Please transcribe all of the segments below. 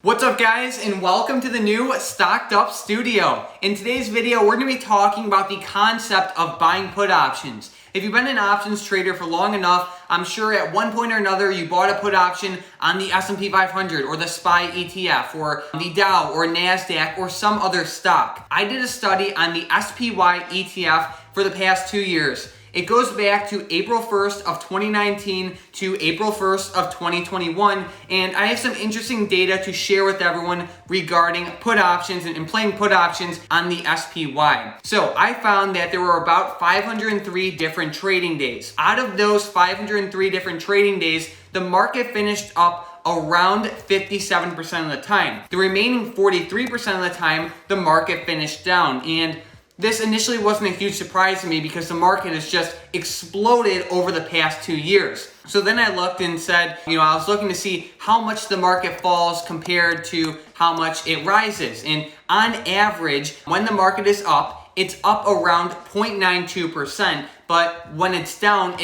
What's up guys, and welcome to the new Stocked Up studio. In today's video, we're going to be talking about the concept of buying put options. If you've been an options trader for long enough, I'm sure at one point or another you bought a put option on the S&P 500 or the SPY ETF or the Dow or NASDAQ or some other stock. I did a study on the SPY ETF for the past 2 years. It goes back to April 1st of 2019 to April 1st of 2021, and I have some interesting data to share with everyone regarding put options and playing put options on the SPY. So I found that there were about 503 different trading days. Out of those 503 different trading days, the market finished up around 57% of the time. The remaining 43% of the time, the market finished down, and this initially wasn't a huge surprise to me because the market has just exploded over the past 2 years. So then I looked and said, I was looking to see how much the market falls compared to how much it rises. And on average, when the market is up, it's up around 0.92%, but when it's down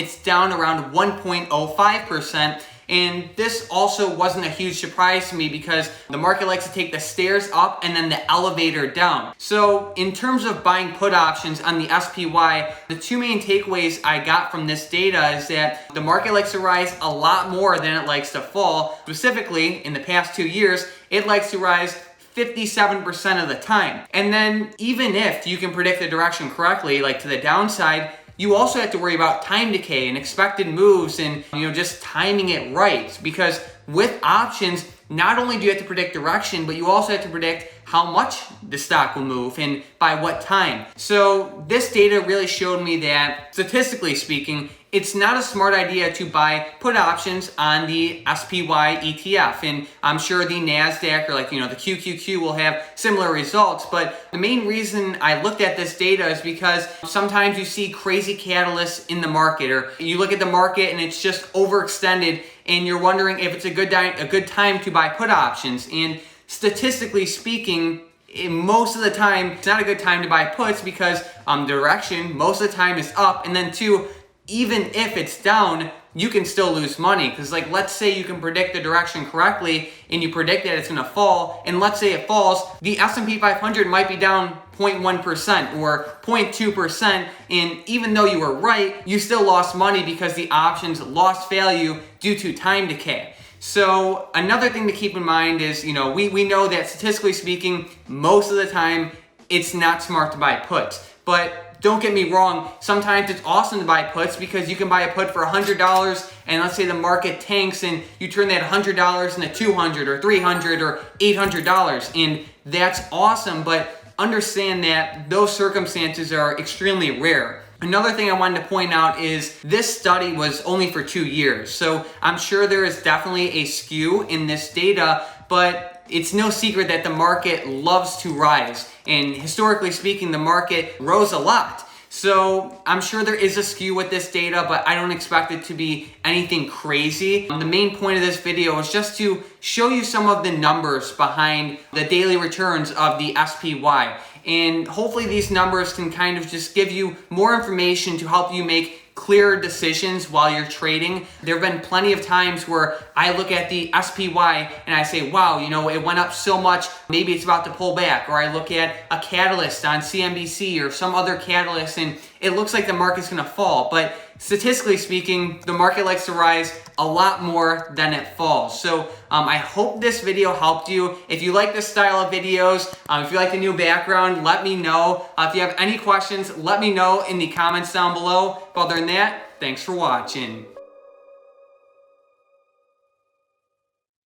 around 1.05%. And this also wasn't a huge surprise to me because the market likes to take the stairs up and then the elevator down. So in terms of buying put options on the SPY, the two main takeaways I got from this data is that the market likes to rise a lot more than it likes to fall. Specifically, in the past 2 years, it likes to rise 57% of the time. And then even if you can predict the direction correctly, like to the downside, you also have to worry about time decay and expected moves and just timing it right. Because with options, not only do you have to predict direction, but you also have to predict how much the stock will move and by what time. So this data really showed me that, statistically speaking, it's not a smart idea to buy put options on the SPY ETF. And I'm sure the NASDAQ or the QQQ will have similar results. But the main reason I looked at this data is because sometimes you see crazy catalysts in the market, or you look at the market and it's just overextended and you're wondering if it's a good time to buy put options. And statistically speaking, most of the time, it's not a good time to buy puts because direction most of the time is up, and then two, even if it's down, you can still lose money. Because let's say you can predict the direction correctly and you predict that it's going to fall, and let's say it falls, the S&P 500 might be down 0.1% or 0.2%, and even though you were right, you still lost money because the options lost value due to time decay. So another thing to keep in mind is, we know that statistically speaking, most of the time, it's not smart to buy puts. But don't get me wrong, sometimes it's awesome to buy puts because you can buy a put for $100, and let's say the market tanks and you turn that $100 into $200 or $300 or $800, and that's awesome, but understand that those circumstances are extremely rare. Another thing I wanted to point out is this study was only for 2 years, so I'm sure there is definitely a skew in this data, but it's no secret that the market loves to rise, and historically speaking, the market rose a lot. So I'm sure there is a skew with this data, but I don't expect it to be anything crazy. The main point of this video is just to show you some of the numbers behind the daily returns of the SPY. And hopefully these numbers can kind of just give you more information to help you make clearer decisions while you're trading. There have been plenty of times where I look at the SPY and I say, wow, it went up so much, maybe it's about to pull back. Or I look at a catalyst on CNBC or some other catalyst and it looks like the market's gonna fall. But statistically speaking, the market likes to rise a lot more than it falls. So I hope this video helped you. If you like this style of videos, if you like the new background, let me know. If you have any questions, let me know in the comments down below. But other than that, thanks for watching.